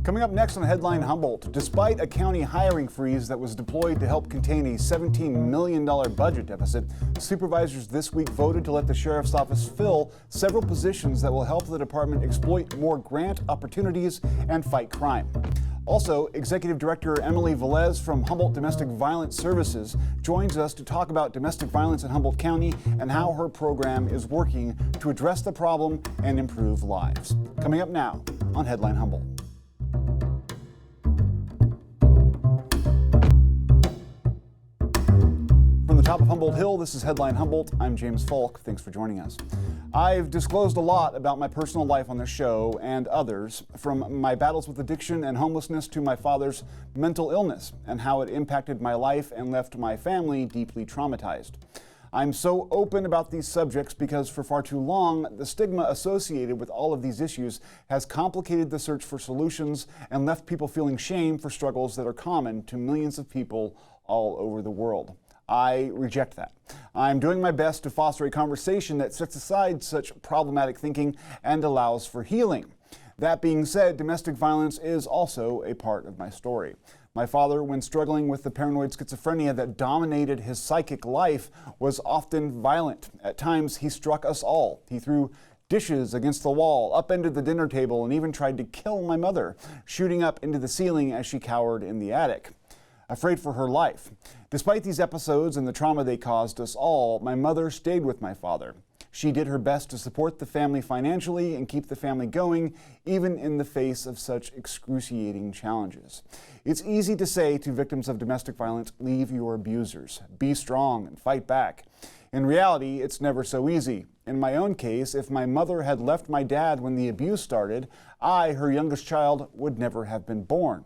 Coming up next on Headline Humboldt, despite a county hiring freeze that was deployed to help contain a $17 million budget deficit, supervisors this week voted to let the sheriff's office fill several positions that will help the department exploit more grant opportunities and fight crime. Also, Executive Director Emely Velez from Humboldt Domestic Violence Services joins us to talk about domestic violence in Humboldt County and how her program is working to address the problem and improve lives. Coming up now on Headline Humboldt. From the top of Humboldt Hill, this is Headline Humboldt. I'm James Falk. Thanks for joining us. I've disclosed a lot about my personal life on this show and others, from my battles with addiction and homelessness to my father's mental illness and how it impacted my life and left my family deeply traumatized. I'm so open about these subjects because for far too long, the stigma associated with all of these issues has complicated the search for solutions and left people feeling shame for struggles that are common to millions of people all over the world. I reject that. I'm doing my best to foster a conversation that sets aside such problematic thinking and allows for healing. That being said, domestic violence is also a part of my story. My father, when struggling with the paranoid schizophrenia that dominated his psychic life, was often violent. At times, he struck us all. He threw dishes against the wall, upended the dinner table, and even tried to kill my mother, shooting up into the ceiling as she cowered in the attic, afraid for her life. Despite these episodes and the trauma they caused us all, my mother stayed with my father. She did her best to support the family financially and keep the family going, even in the face of such excruciating challenges. It's easy to say to victims of domestic violence, leave your abusers, be strong and fight back. In reality, it's never so easy. In my own case, if my mother had left my dad when the abuse started, I, her youngest child, would never have been born.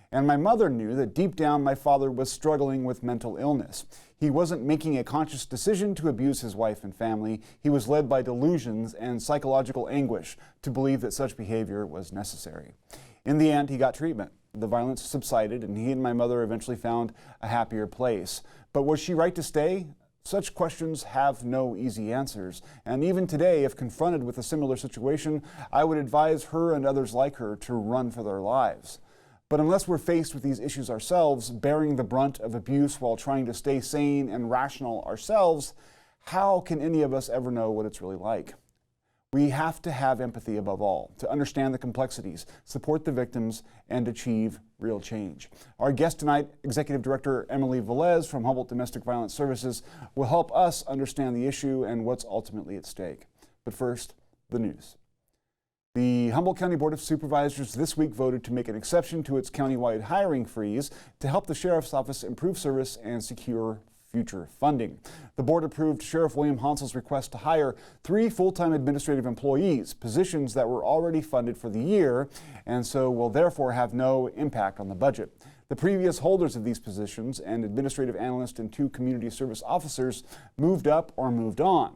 And my mother knew that deep down my father was struggling with mental illness. He wasn't making a conscious decision to abuse his wife and family. He was led by delusions and psychological anguish to believe that such behavior was necessary. In the end, he got treatment. The violence subsided, and he and my mother eventually found a happier place. But was she right to stay? Such questions have no easy answers. And even today, if confronted with a similar situation, I would advise her and others like her to run for their lives. But unless we're faced with these issues ourselves, bearing the brunt of abuse while trying to stay sane and rational ourselves, how can any of us ever know what it's really like? We have to have empathy above all, to understand the complexities, support the victims, and achieve real change. Our guest tonight, Executive Director Emely Velez from Humboldt Domestic Violence Services, will help us understand the issue and what's ultimately at stake. But first, the news. The Humboldt County Board of Supervisors this week voted to make an exception to its countywide hiring freeze to help the Sheriff's Office improve service and secure future funding. The board approved Sheriff William Hansel's request to hire 3 full-time administrative employees, positions that were already funded for the year, and so will therefore have no impact on the budget. The previous holders of these positions, an administrative analyst and 2 community service officers, moved up or moved on.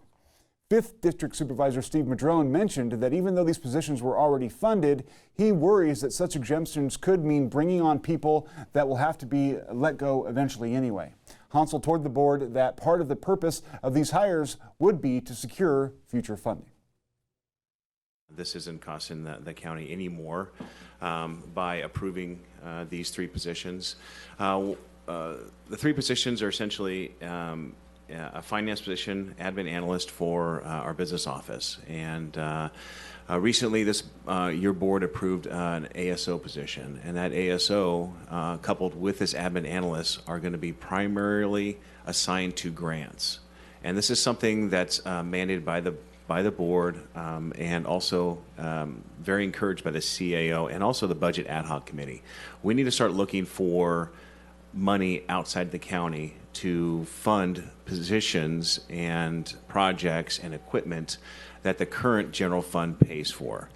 5th District Supervisor Steve Madrone mentioned that even though these positions were already funded, he worries that such exemptions could mean bringing on people that will have to be let go eventually anyway. Hansel told the board that part of the purpose of these hires would be to secure future funding. This isn't costing the county any more by approving these 3 positions. The 3 positions are essentially a finance position, admin analyst for our business office. And recently your board approved an ASO position, and that ASO coupled with this admin analyst are going to be primarily assigned to grants. And this is something that's mandated by the board and also very encouraged by the CAO and also the Budget Ad Hoc Committee. We need to start looking for money outside the county to fund positions and projects and equipment that the current general fund pays for.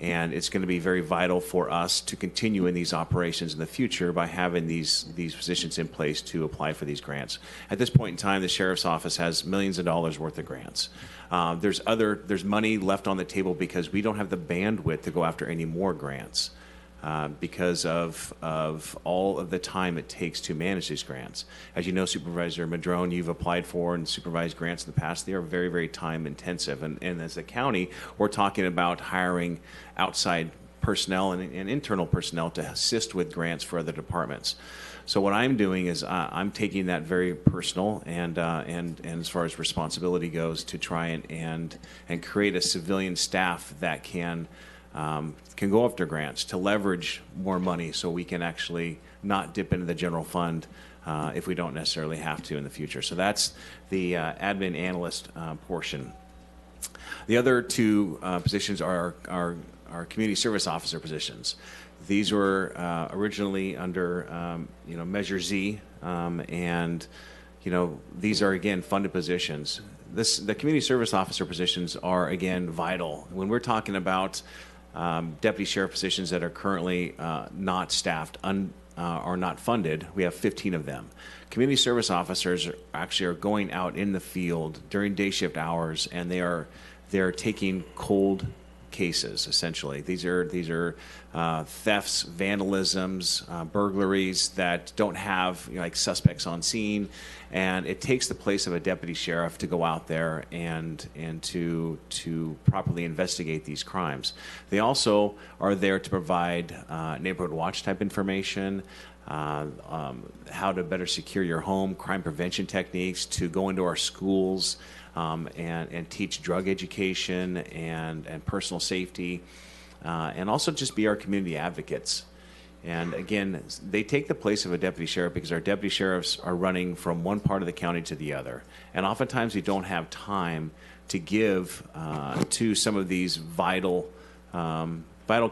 And it's going to be very vital for us to continue in these operations in the future by having these positions in place to apply for these grants. At this point in time, the Sheriff's Office has millions of dollars worth of grants. There's money left on the table because we don't have the bandwidth to go after any more grants. Because of all of the time it takes to manage these grants. As you know, Supervisor Madrone, you've applied for and supervised grants in the past. They are very, very time intensive. And as a county, we're talking about hiring outside personnel and internal personnel to assist with grants for other departments. So what I'm doing is I'm taking that very personal and as far as responsibility goes to try and create a civilian staff that can go after grants to leverage more money so we can actually not dip into the general fund if we don't necessarily have to in the future. So that's the admin analyst portion. The other two positions are community service officer positions. These were originally under Measure Z, and these are again funded positions. The community service officer positions are again vital when we're talking about deputy sheriff positions that are currently not staffed or not funded. We have 15 of them. Community service officers are going out in the field during day shift hours, and they're taking cold cases. Essentially, these are thefts, vandalisms, burglaries that don't have like suspects on scene, and it takes the place of a deputy sheriff to go out there and to properly investigate these crimes. They also are there to provide neighborhood watch type information, how to better secure your home, crime prevention techniques, to go into our schools and teach drug education and personal safety, and also just be our community advocates. And again, they take the place of a deputy sheriff because our deputy sheriffs are running from one part of the county to the other. And oftentimes we don't have time to give to some of these vital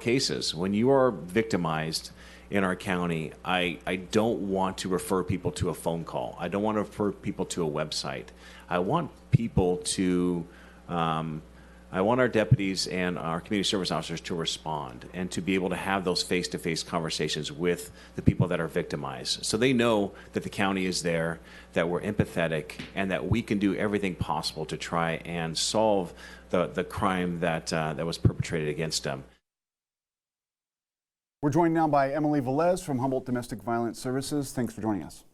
cases. When you are victimized in our county, I don't want to refer people to a phone call. I don't want to refer people to a website. I want people to, I want our deputies and our community service officers to respond and to be able to have those face-to-face conversations with the people that are victimized. So they know that the county is there, that we're empathetic, and that we can do everything possible to try and solve the crime that was perpetrated against them. We're joined now by Emely Velez from Humboldt Domestic Violence Services. Thanks for joining us.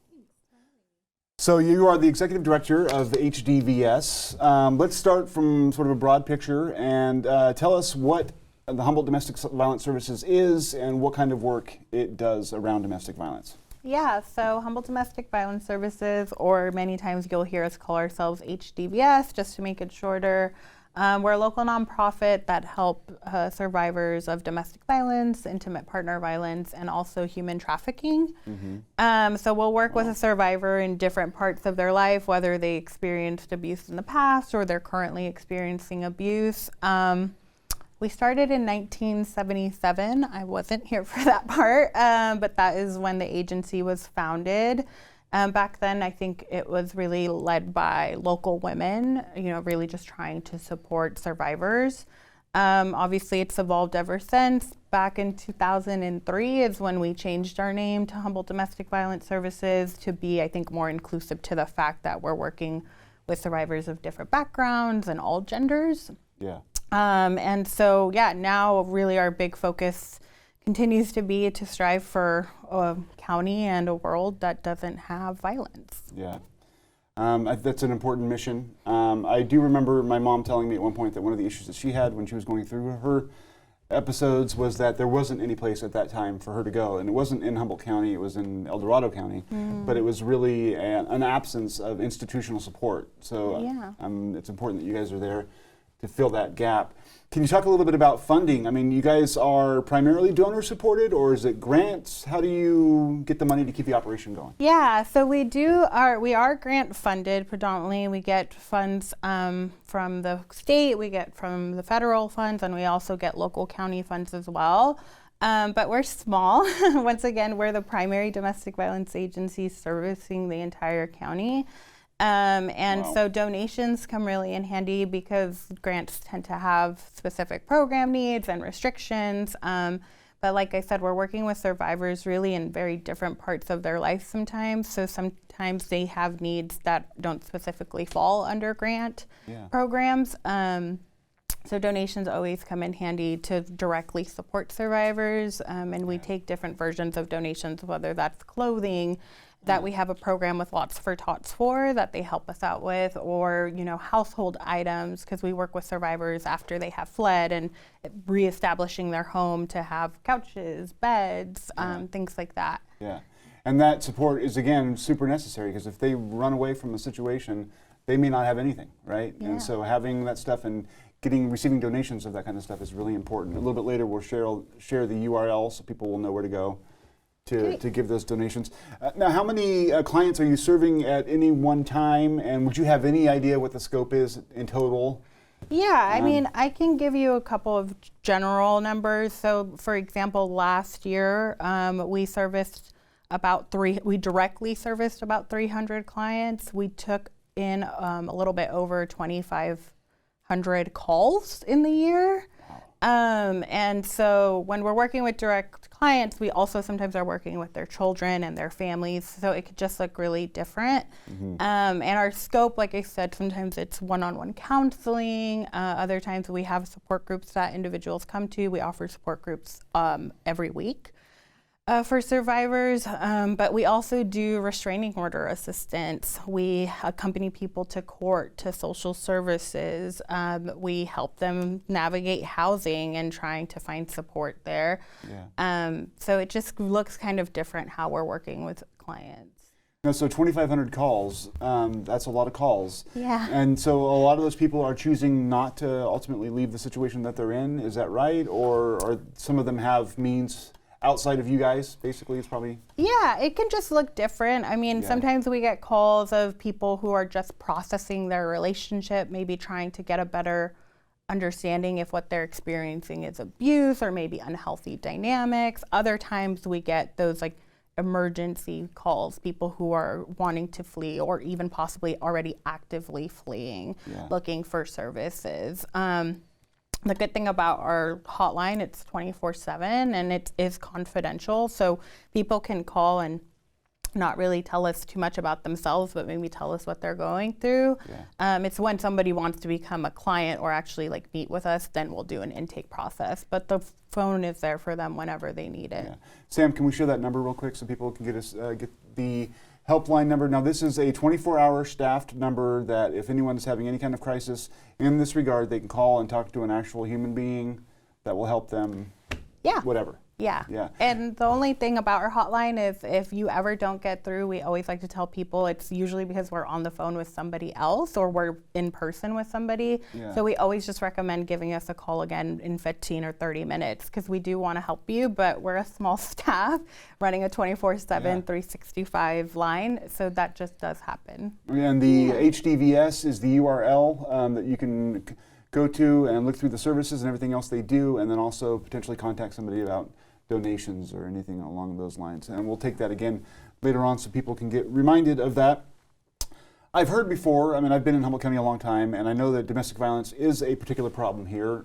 So you are the executive director of HDVS. Let's start from sort of a broad picture and tell us what the Humboldt Domestic Violence Services is and what kind of work it does around domestic violence. Yeah, so Humboldt Domestic Violence Services, or many times you'll hear us call ourselves HDVS just to make it shorter. We're a local nonprofit that help survivors of domestic violence, intimate partner violence, and also human trafficking. Mm-hmm. So we'll work with a survivor in different parts of their life, whether they experienced abuse in the past or they're currently experiencing abuse. We started in 1977. I wasn't here for that part, but that is when the agency was founded. Back then, I think it was really led by local women, really just trying to support survivors. Obviously, it's evolved ever since. Back in 2003 is when we changed our name to Humboldt Domestic Violence Services to be, I think, more inclusive to the fact that we're working with survivors of different backgrounds and all genders. Yeah. And so, now really our big focus continues to be to strive for a county and a world that doesn't have violence. Yeah, that's an important mission. I do remember my mom telling me at one point that one of the issues that she had when she was going through her episodes was that there wasn't any place at that time for her to go. And it wasn't in Humboldt County, it was in El Dorado County, but it was really an absence of institutional support. So it's important that you guys are there to fill that gap. Can you talk a little bit about funding? I mean, you guys are primarily donor supported, or is it grants? How do you get the money to keep the operation going? Yeah, so we are grant funded predominantly. We get funds from the state, we get from the federal funds, and we also get local county funds as well. But we're small. Once again, we're the primary domestic violence agency servicing the entire county. So donations come really in handy because grants tend to have specific program needs and restrictions. But like I said, we're working with survivors really in very different parts of their life sometimes. So sometimes they have needs that don't specifically fall under grant programs. So donations always come in handy to directly support survivors. And we take different versions of donations, whether that's clothing, that we have a program with Lots for Tots for that they help us out with, or household items, because we work with survivors after they have fled and reestablishing their home to have couches, beds, things like that. Yeah, and that support is again super necessary, because if they run away from a situation, they may not have anything, right? Yeah. And so having that stuff and receiving donations of that kind of stuff is really important. A little bit later, we'll share the URL so people will know where to go to give those donations. Now, how many clients are you serving at any one time, and would you have any idea what the scope is in total? Yeah, I mean, I can give you a couple of general numbers. So, for example, last year we directly serviced about 300 clients. We took in a little bit over 2,500 calls in the year. And so when we're working with direct clients, we also sometimes are working with their children and their families, so it could just look really different. And our scope, like I said, sometimes it's one-on-one counseling. Other times we have support groups that individuals come to. We offer support groups every week for survivors, but we also do restraining order assistance. We accompany people to court, to social services. We help them navigate housing and trying to find support there. So it just looks kind of different how we're working with clients. No, so 2,500 calls, that's a lot of calls. Yeah. And so a lot of those people are choosing not to ultimately leave the situation that they're in, is that right? Or some of them have means outside of you guys, basically, it's probably? Yeah, it can just look different. I mean, sometimes we get calls of people who are just processing their relationship, maybe trying to get a better understanding if what they're experiencing is abuse or maybe unhealthy dynamics. Other times we get those like emergency calls, people who are wanting to flee or even possibly already actively fleeing, looking for services. The good thing about our hotline, it's 24/7 and it is confidential, so people can call and not really tell us too much about themselves, but maybe tell us what they're going through. It's when somebody wants to become a client or actually like meet with us, then we'll do an intake process. But the phone is there for them whenever they need it. Sam, can we share that number real quick so people can get the helpline number? Now, this is a 24-hour staffed number that if anyone is having any kind of crisis in this regard, they can call and talk to an actual human being that will help them. Whatever. Yeah. And the only thing about our hotline is if you ever don't get through, we always like to tell people it's usually because we're on the phone with somebody else or we're in person with somebody. So we always just recommend giving us a call again in 15 or 30 minutes because we do want to help you, but we're a small staff running a 24/7, 365 line. So that just does happen. And the HDVS is the URL that you can go to and look through the services and everything else they do, and then also potentially contact somebody about donations or anything along those lines. And we'll take that again later on so people can get reminded of that. I've heard before, I mean, I've been in Humboldt County a long time, and I know that domestic violence is a particular problem here.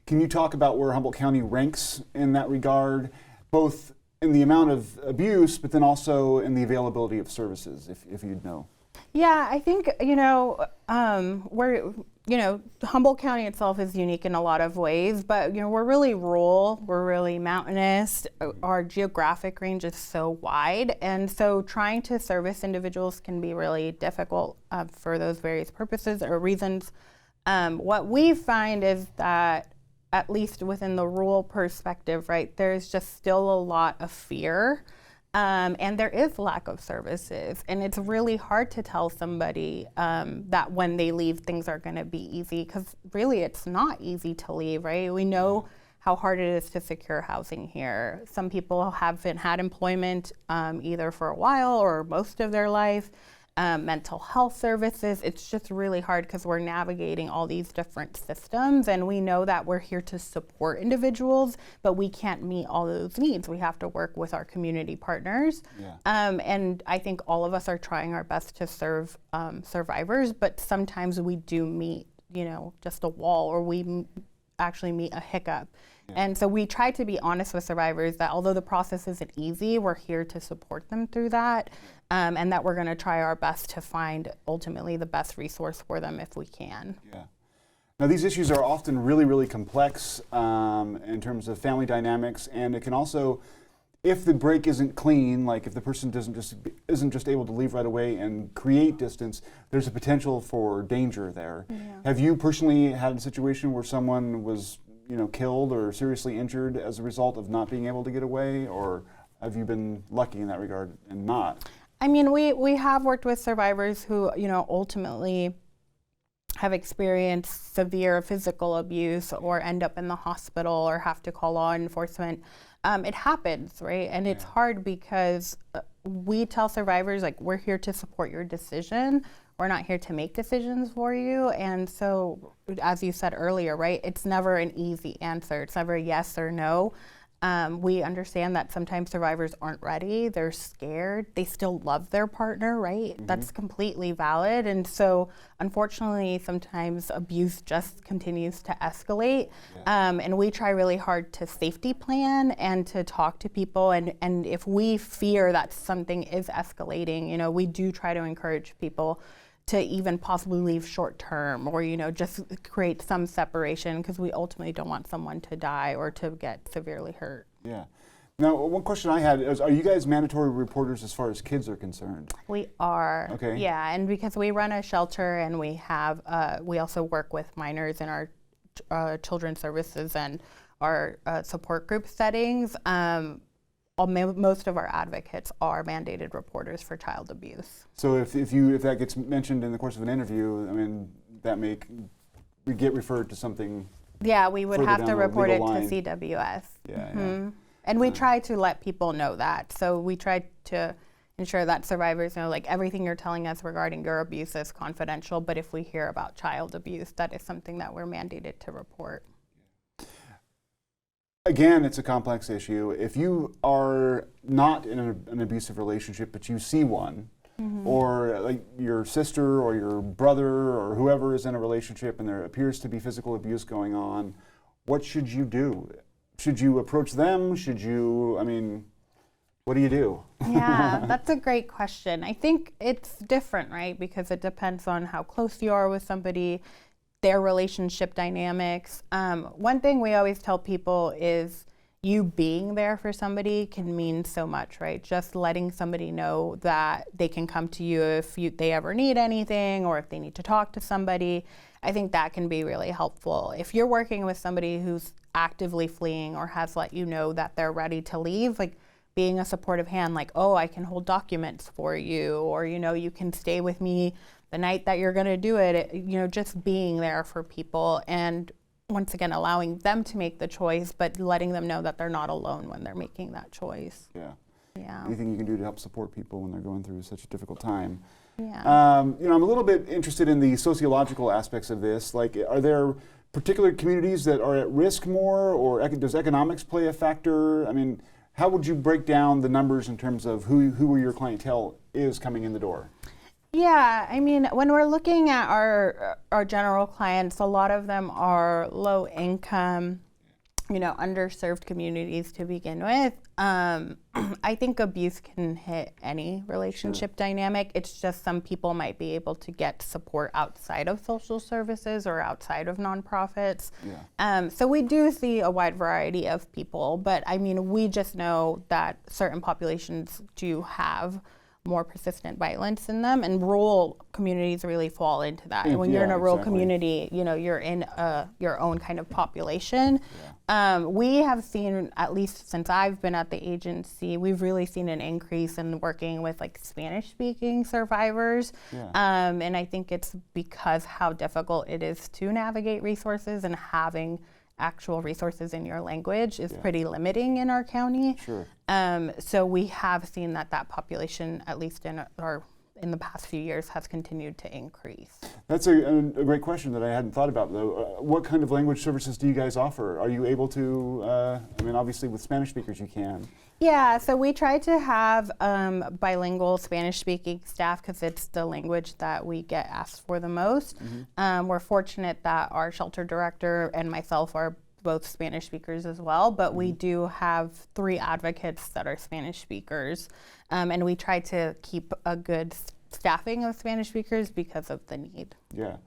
Can you talk about where Humboldt County ranks in that regard, both in the amount of abuse, but then also in the availability of services, if you'd know? Yeah, I think, Humboldt County itself is unique in a lot of ways, but, we're really rural, we're really mountainous, our geographic range is so wide, and so trying to service individuals can be really difficult for those various purposes or reasons. What we find is that, at least within the rural perspective, right, there's just still a lot of fear. And there is lack of services, and it's really hard to tell somebody that when they leave, things are going to be easy, because really it's not easy to leave, right? We know how hard it is to secure housing here. Some people haven't had employment either for a while or most of their life. Mental health services, it's just really hard because we're navigating all these different systems, and we know that we're here to support individuals, but we can't meet all those needs. We have to work with our community partners. And I think all of us are trying our best to serve survivors, but sometimes we do meet, just a wall, or we actually meet a hiccup. And so we try to be honest with survivors that although the process isn't easy, we're here to support them through that, and that we're going to try our best to find ultimately the best resource for them if we can. Now, these issues are often really, really complex in terms of family dynamics, and it can also if the break isn't clean, like if the person isn't just able to leave right away and create distance, there's a potential for danger there. Yeah. Have you personally had a situation where someone was, killed or seriously injured as a result of not being able to get away, or have you been lucky in that regard and not? I mean, we have worked with survivors who, ultimately have experienced severe physical abuse or end up in the hospital or have to call law enforcement. It happens, right? And it's hard because we tell survivors, like, we're here to support your decision. We're not here to make decisions for you. And so, as you said earlier, right, it's never an easy answer. It's never a yes or no. We understand that sometimes survivors aren't ready, they're scared, they still love their partner, right? Mm-hmm. That's completely valid. And so, unfortunately, sometimes abuse just continues to escalate. Yeah. And we try really hard to safety plan and to talk to people. And if we fear that something is escalating, we do try to encourage people to even possibly leave short term or, just create some separation, because we ultimately don't want someone to die or to get severely hurt. Yeah. Now, one question I had is, are you guys mandatory reporters as far as kids are concerned? We are. Okay. Yeah, and because we run a shelter and we have, we also work with minors in our children's services and our support group settings. Most of our advocates are mandated reporters for child abuse. So if that gets mentioned in the course of an interview, I mean, we get referred to something. Yeah, we would have to report it line. To CWS. Yeah, mm-hmm. And we try to let people know that. So we try to ensure that survivors know, like, everything you're telling us regarding your abuse is confidential, but if we hear about child abuse, that is something that we're mandated to report. Again, it's a complex issue. If you are not in an abusive relationship, but you see one, mm-hmm. or like your sister or your brother or whoever is in a relationship and there appears to be physical abuse going on, what should you do? Should you approach them? What do you do? Yeah, that's a great question. I think it's different, right? Because it depends on how close you are with somebody, their relationship dynamics. One thing we always tell people is you being there for somebody can mean so much, right? Just letting somebody know that they can come to you if they ever need anything or if they need to talk to somebody. I think that can be really helpful. If you're working with somebody who's actively fleeing or has let you know that they're ready to leave, like being a supportive hand, like, oh, I can hold documents for you, or, you can stay with me the night that you're going to do it, just being there for people and once again allowing them to make the choice, but letting them know that they're not alone when they're making that choice. Yeah. Anything you can do to help support people when they're going through such a difficult time. Yeah. I'm a little bit interested in the sociological aspects of this. Like, are there particular communities that are at risk more, or does economics play a factor? I mean, how would you break down the numbers in terms of who your clientele is coming in the door? Yeah, I mean, when we're looking at our general clients, a lot of them are low income, underserved communities to begin with. I think abuse can hit any relationship dynamic. It's just some people might be able to get support outside of social services or outside of nonprofits. Yeah. So we do see a wide variety of people, but I mean, we just know that certain populations do have more persistent violence in them, and rural communities really fall into that. And when you're in a rural community, you're in your own kind of population. Yeah. We have seen, at least since I've been at the agency, we've really seen an increase in working with like Spanish-speaking survivors. Yeah. And I think it's because how difficult it is to navigate resources, and having actual resources in your language is pretty limiting in our county. Sure. So we have seen that population, at least in the past few years, has continued to increase. That's a great question that I hadn't thought about, though. What kind of language services do you guys offer? Are you able to, obviously with Spanish speakers you can. Yeah, so we try to have bilingual Spanish-speaking staff because it's the language that we get asked for the most. Mm-hmm. We're fortunate that our shelter director and myself are both Spanish speakers as well, but mm-hmm. we do have 3 advocates that are Spanish speakers, and we try to keep a good staffing of Spanish speakers because of the need. Yeah.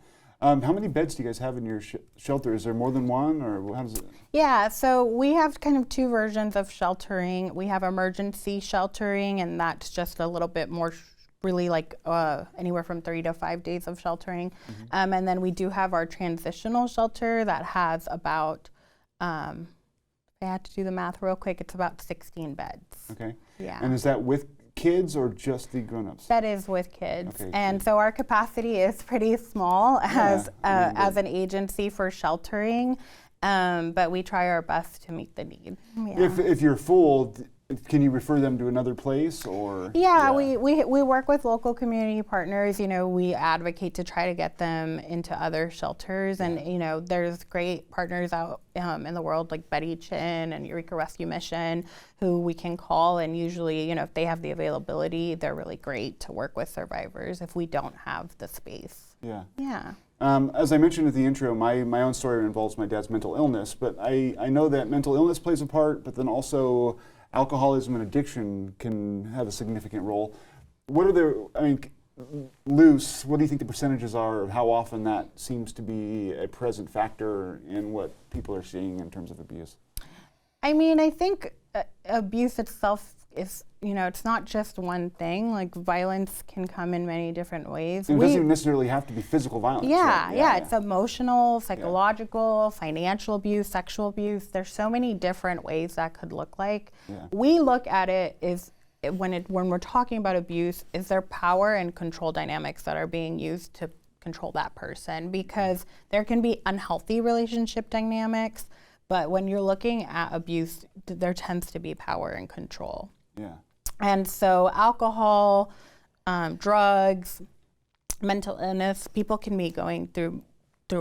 How many beds do you guys have in your shelter? Is there more than one, or how does it? Yeah, so we have kind of two versions of sheltering. We have emergency sheltering, and that's just a little bit more really like anywhere from 3 to 5 days of sheltering. And then we do have our transitional shelter that has about, I had to do the math real quick, it's about 16 beds. Okay. Yeah. And is that with kids or just the grown-ups? That is with kids. Okay, and good. so our capacity is pretty small as Yeah, as an agency for sheltering, but we try our best to meet the need. Yeah. If you're full, can you refer them to another place, or? Yeah, we work with local community partners. You know, we advocate to try to get them into other shelters, and you know, there's great partners out in the world like Betty Chin and Eureka Rescue Mission, who we can call, and usually, you know, if they have the availability, they're really great to work with survivors if we don't have the space. Yeah. Yeah. As I mentioned at the intro, my own story involves my dad's mental illness, but I know that mental illness plays a part, but then also alcoholism and addiction can have a significant role. What are the, I mean, loose, what do you think the percentages are of how often that seems to be a present factor in what people are seeing in terms of abuse? I mean, I think abuse itself is, you know, it's not just one thing. Like, violence can come in many different ways. And it doesn't even necessarily have to be physical violence. Yeah, right? yeah, it's emotional, psychological, financial abuse, sexual abuse. There's so many different ways that could look like. Yeah. We look at it is when we're talking about abuse, is there power and control dynamics that are being used to control that person? Because there can be unhealthy relationship dynamics, but when you're looking at abuse, there tends to be power and control. Yeah. And so alcohol, drugs, mental illness, people can be going through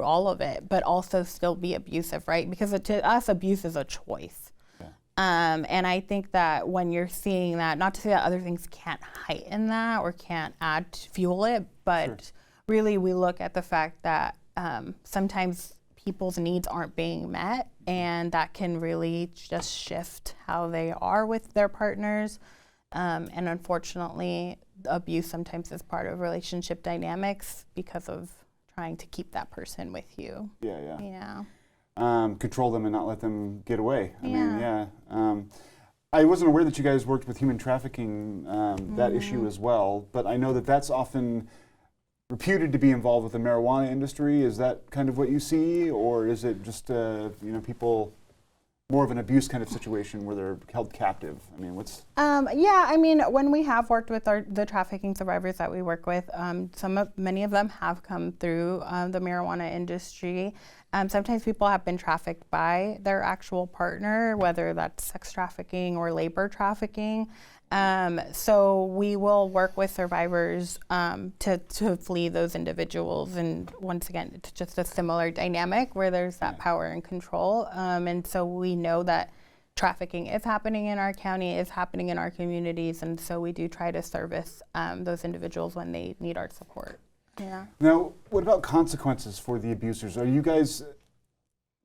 all of it, but also still be abusive, right? Because to us, abuse is a choice. Yeah. And I think that when you're seeing that, not to say that other things can't heighten that or can't add to fuel it, but really we look at the fact that sometimes people's needs aren't being met, and that can really just shift how they are with their partners. And unfortunately, abuse sometimes is part of relationship dynamics because of trying to keep that person with you. Yeah. Yeah. Control them and not let them get away. I mean, Yeah. I wasn't aware that you guys worked with human trafficking, that issue as well, but I know that that's often reputed to be involved with the marijuana industry. Is that kind of what you see, or is it just people, more of an abuse kind of situation where they're held captive? I mean, what's? Yeah, I mean, when we have worked with the trafficking survivors that we work with, many of them have come through the marijuana industry. Sometimes people have been trafficked by their actual partner, whether that's sex trafficking or labor trafficking. So we will work with survivors to flee those individuals. And once again, it's just a similar dynamic where there's that power and control. And so we know that trafficking is happening in our county, is happening in our communities. And so we do try to service those individuals when they need our support. Yeah. Now, what about consequences for the abusers? Are you guys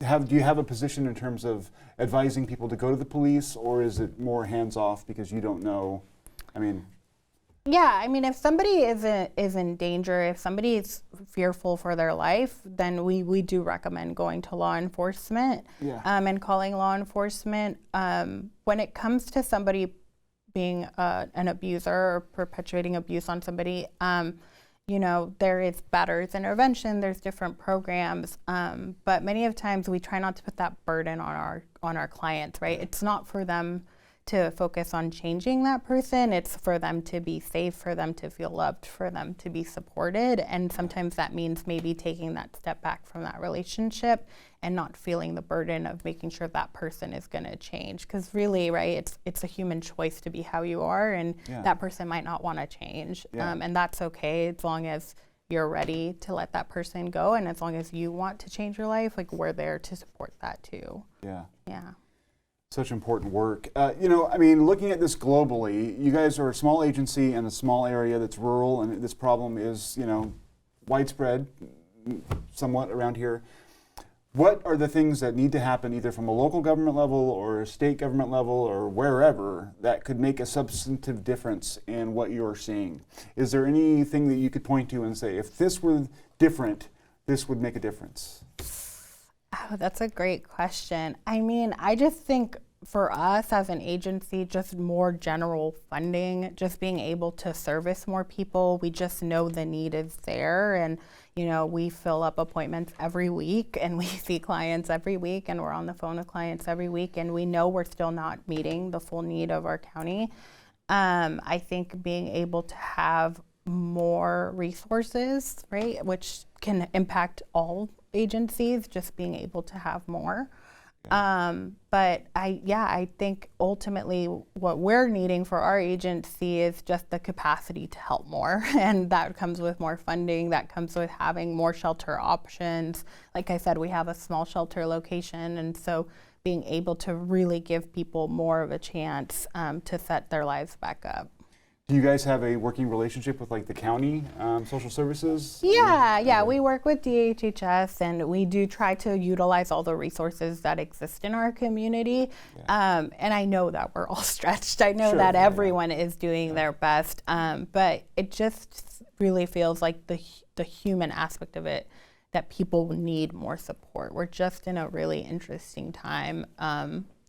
do you have a position in terms of advising people to go to the police, or is it more hands-off because you don't know? I mean, yeah, I mean, if somebody is in danger, if somebody is fearful for their life, then we do recommend going to law enforcement and calling law enforcement. When it comes to somebody being an abuser or perpetuating abuse on somebody, there is batter's intervention, there's different programs, but many of times we try not to put that burden on our clients, right? It's not for them to focus on changing that person, it's for them to be safe, for them to feel loved, for them to be supported, and sometimes that means maybe taking that step back from that relationship and not feeling the burden of making sure that person is going to change. Because really, right, it's a human choice to be how you are, and that person might not want to change. And that's okay as long as you're ready to let that person go, and as long as you want to change your life, like, we're there to support that too. Yeah. Yeah. Such important work. I mean, looking at this globally, you guys are a small agency in a small area that's rural, and this problem is, widespread somewhat around here. What are the things that need to happen either from a local government level or a state government level or wherever that could make a substantive difference in what you're seeing? Is there anything that you could point to and say, if this were different, this would make a difference? Oh, that's a great question. I mean, I just think for us as an agency, just more general funding, just being able to service more people, we just know the need is there. And, you know, we fill up appointments every week and we see clients every week and we're on the phone with clients every week and we know we're still not meeting the full need of our county. I think being able to have more resources, right, which can impact all agencies, just being able to have more. But I think ultimately what we're needing for our agency is just the capacity to help more. And that comes with more funding, that comes with having more shelter options. Like I said, we have a small shelter location, and so being able to really give people more of a chance to set their lives back up. Do you guys have a working relationship with like the county social services? Yeah, we work with DHHS and we do try to utilize all the resources that exist in our community. And I know that we're all stretched. I know that everyone is doing their best, but it just really feels like the human aspect of it, that people need more support. We're just in a really interesting time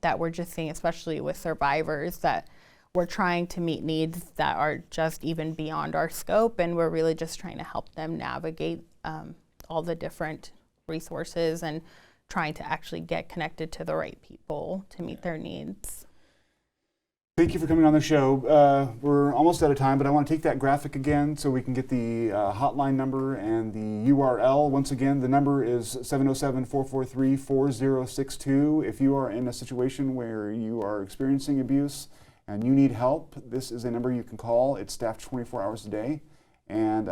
that we're just seeing, especially with survivors, that we're trying to meet needs that are just even beyond our scope, and we're really just trying to help them navigate all the different resources and trying to actually get connected to the right people to meet their needs. Thank you for coming on the show. We're almost out of time, but I want to take that graphic again so we can get the hotline number and the URL. Once again, the number is 707-443-4062. If you are in a situation where you are experiencing abuse and you need help, this is a number you can call. It's staffed 24 hours a day, and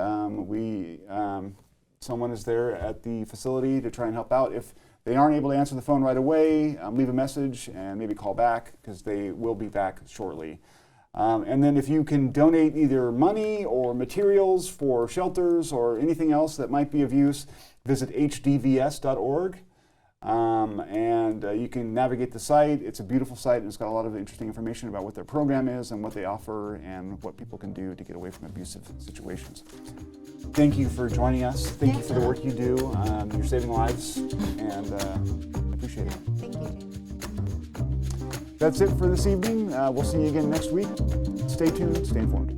someone is there at the facility to try and help out. If they aren't able to answer the phone right away, leave a message and maybe call back, because they will be back shortly. And then if you can donate either money or materials for shelters or anything else that might be of use, visit hdvs.org. And you can navigate the site. It's a beautiful site, and it's got a lot of interesting information about what their program is and what they offer and what people can do to get away from abusive situations. Thank you for joining us. Thank you for the work you do. You're saving lives, and I appreciate it. Thank you, James. That's it for this evening. We'll see you again next week. Stay tuned, stay informed.